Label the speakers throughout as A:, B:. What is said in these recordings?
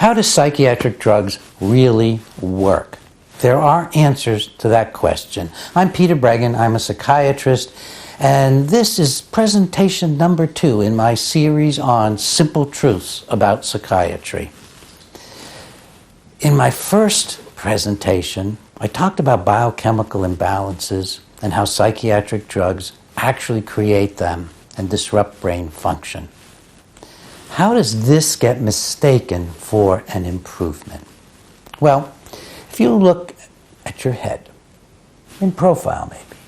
A: How do psychiatric drugs really work? There are answers to that question. I'm Peter Briggin, I'm a psychiatrist, and this is presentation number 2 in my series on simple truths about psychiatry. In my first presentation, I talked about biochemical imbalances and how psychiatric drugs actually create them and disrupt brain function. How does this get mistaken for an improvement? Well, if you look at your head, in profile maybe,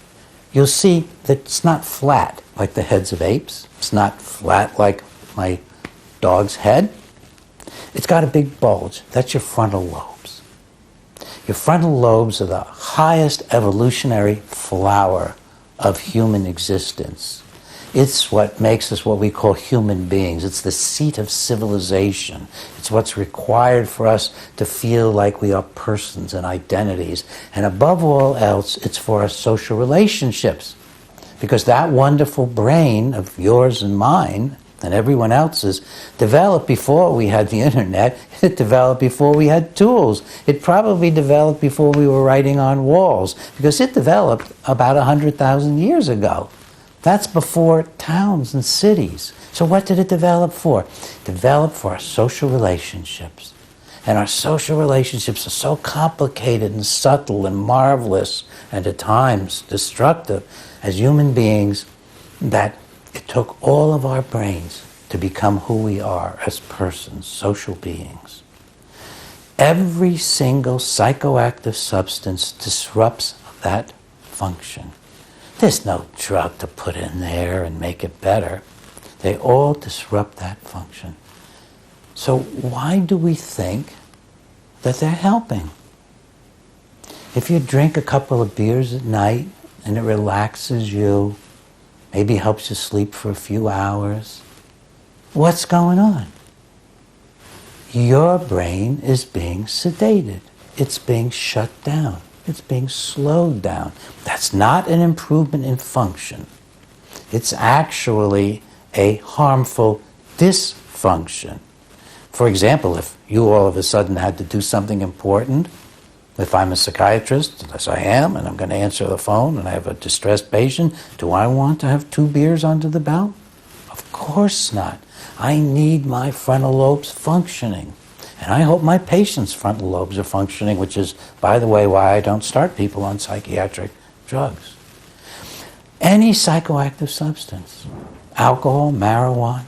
A: you'll see that it's not flat like the heads of apes. It's not flat like my dog's head. It's got a big bulge. That's your frontal lobes. Your frontal lobes are the highest evolutionary flower of human existence. It's what makes us what we call human beings. It's the seat of civilization. It's what's required for us to feel like we are persons and identities. And above all else, it's for our social relationships. Because that wonderful brain of yours and mine and everyone else's developed before we had the internet. It developed before we had tools. It probably developed before we were writing on walls, because it developed about 100,000 years ago. That's before towns and cities. So what did it develop for? It developed for our social relationships. And our social relationships are so complicated and subtle and marvelous and at times destructive as human beings that it took all of our brains to become who we are as persons, social beings. Every single psychoactive substance disrupts that function. There's no drug to put in there and make it better. They all disrupt that function. So why do we think that they're helping? If you drink a couple of beers at night and it relaxes you, maybe helps you sleep for a few hours, what's going on? Your brain is being sedated. It's being shut down. It's being slowed down. That's not an improvement in function. It's actually a harmful dysfunction. For example, if you all of a sudden had to do something important, if I'm a psychiatrist, as I am, and I'm going to answer the phone and I have a distressed patient, do I want to have 2 beers under the belt? Of course not. I need my frontal lobes functioning. And I hope my patients' frontal lobes are functioning, which is, by the way, why I don't start people on psychiatric drugs. Any psychoactive substance, alcohol, marijuana,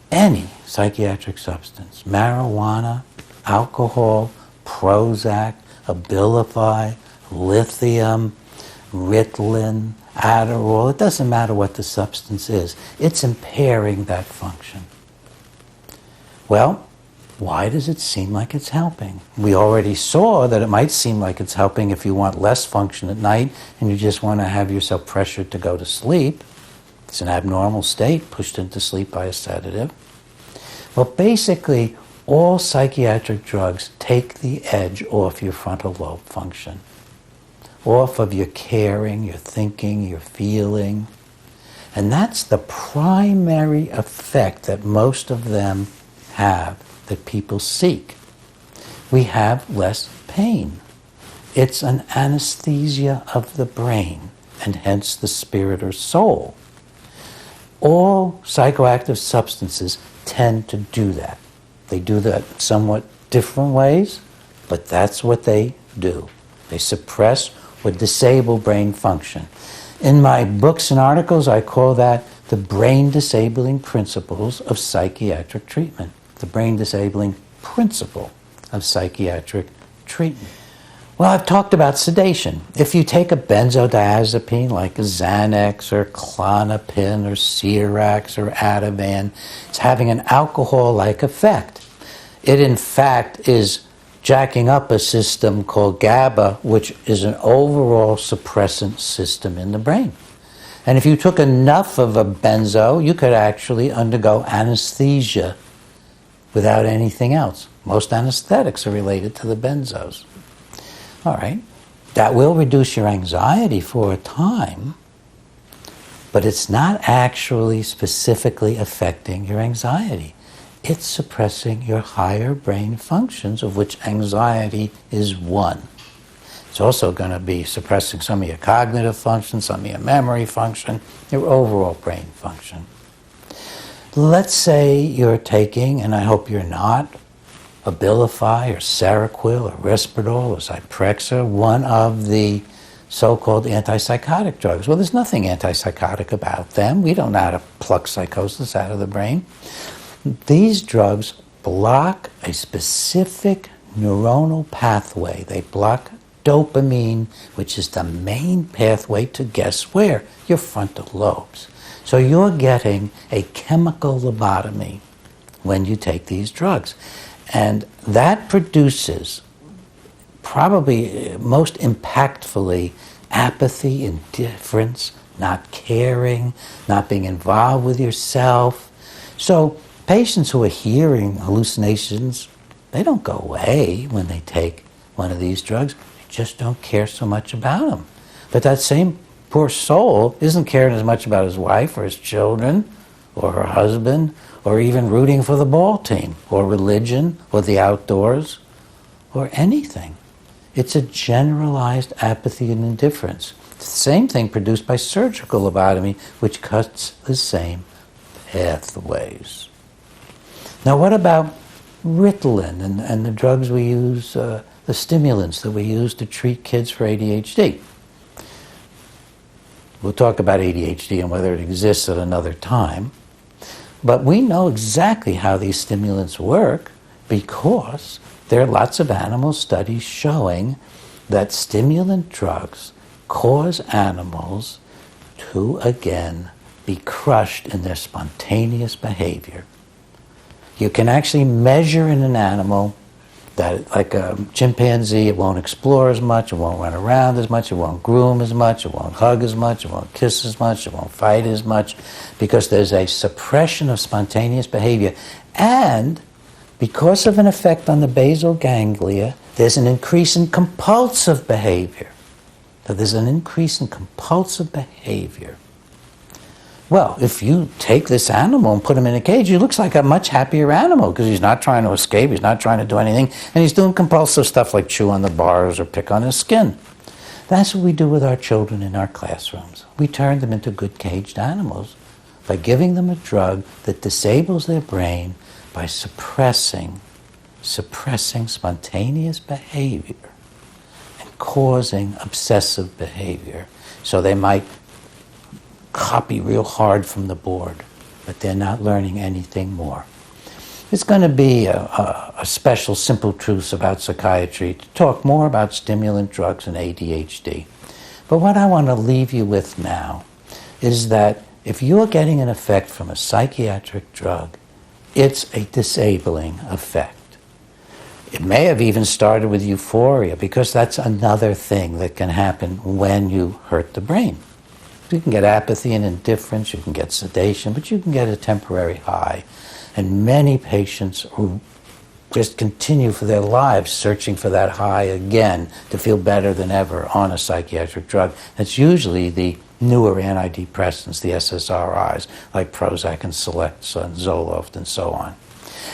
A: any psychiatric substance, marijuana, alcohol, Prozac, Abilify, lithium, Ritalin, Adderall, it doesn't matter what the substance is. It's impairing that function. Well, why does it seem like it's helping? We already saw that it might seem like it's helping if you want less function at night and you just want to have yourself pressured to go to sleep. It's an abnormal state, pushed into sleep by a sedative. Well, basically, all psychiatric drugs take the edge off your frontal lobe function, off of your caring, your thinking, your feeling. And that's the primary effect that most of them have, that people seek. We have less pain. It's an anesthesia of the brain, and hence the spirit or soul. All psychoactive substances tend to do that. They do that in somewhat different ways, but that's what they do. They suppress or disable brain function. In my books and articles, I call that the brain-disabling principles of psychiatric treatment. The brain-disabling principle of psychiatric treatment. Well, I've talked about sedation. If you take a benzodiazepine like a Xanax or Klonopin or Ciarax or Ativan, it's having an alcohol-like effect. It, in fact, is jacking up a system called GABA, which is an overall suppressant system in the brain. And if you took enough of a benzo, you could actually undergo anesthesia without anything else. Most anesthetics are related to the benzos. All right, that will reduce your anxiety for a time, but it's not actually specifically affecting your anxiety. it's suppressing your higher brain functions, of which anxiety is one. It's also going to be suppressing some of your cognitive function, some of your memory function, your overall brain function. Let's say you're taking, and I hope you're not, Abilify or Seroquel or Risperdal or Zyprexa, one of the so-called antipsychotic drugs. Well, there's nothing antipsychotic about them. We don't know how to pluck psychosis out of the brain. These drugs block a specific neuronal pathway. They block dopamine, which is the main pathway to guess where? Your frontal lobes. So you're getting a chemical lobotomy when you take these drugs. And that produces, probably most impactfully, apathy, indifference, not caring, not being involved with yourself. So patients who are hearing hallucinations, they don't go away when they take one of these drugs. They just don't care so much about them. But that same poor soul isn't caring as much about his wife or his children or her husband or even rooting for the ball team or religion or the outdoors or anything. It's a generalized apathy and indifference. The same thing produced by surgical lobotomy, which cuts the same pathways. Now what about Ritalin and the drugs we use, the stimulants that we use to treat kids for ADHD? We'll talk about ADHD and whether it exists at another time. But we know exactly how these stimulants work because there are lots of animal studies showing that stimulant drugs cause animals to, again, be crushed in their spontaneous behavior. You can actually measure in an animal that, like a chimpanzee, it won't explore as much, it won't run around as much, it won't groom as much, it won't hug as much, it won't kiss as much, it won't fight as much, because there's a suppression of spontaneous behavior. And because of an effect on the basal ganglia, there's an increase in compulsive behavior. So there's an increase in compulsive behavior. Well, if you take this animal and put him in a cage, he looks like a much happier animal because he's not trying to escape, he's not trying to do anything, and he's doing compulsive stuff like chew on the bars or pick on his skin. That's what we do with our children in our classrooms. We turn them into good caged animals by giving them a drug that disables their brain by suppressing spontaneous behavior and causing obsessive behavior. So they might copy real hard from the board, but they're not learning anything more. It's going to be a special Simple Truths about Psychiatry to talk more about stimulant drugs and ADHD. But what I want to leave you with now is that if you're getting an effect from a psychiatric drug, it's a disabling effect. It may have even started with euphoria, because that's another thing that can happen when you hurt the brain. You can get apathy and indifference, you can get sedation, but you can get a temporary high. And many patients who just continue for their lives searching for that high again to feel better than ever on a psychiatric drug. That's usually the newer antidepressants, the SSRIs, like Prozac and Celexa and Zoloft and so on.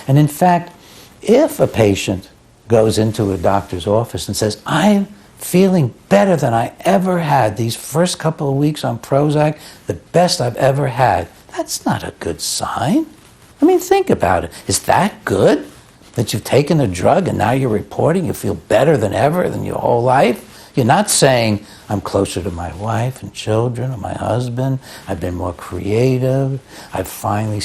A: And in fact, if a patient goes into a doctor's office and says, I'm feeling better than I ever had these first couple of weeks on Prozac, the best I've ever had, that's not a good sign. I mean, think about it. Is that good? That you've taken a drug and now you're reporting you feel better than ever than your whole life? You're not saying, I'm closer to my wife and children or my husband, I've been more creative, I've finally,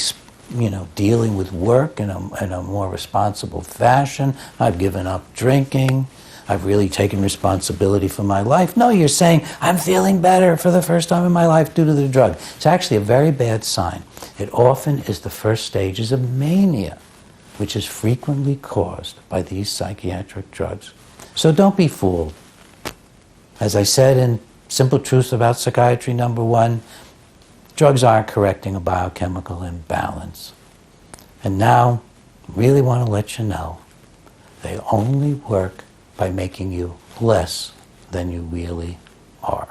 A: dealing with work in a more responsible fashion, I've given up drinking, I've really taken responsibility for my life. No, you're saying, I'm feeling better for the first time in my life due to the drug. It's actually a very bad sign. It often is the first stages of mania, which is frequently caused by these psychiatric drugs. So don't be fooled. As I said in Simple Truths About Psychiatry #1, drugs aren't correcting a biochemical imbalance. And now, really want to let you know, they only work by making you less than you really are.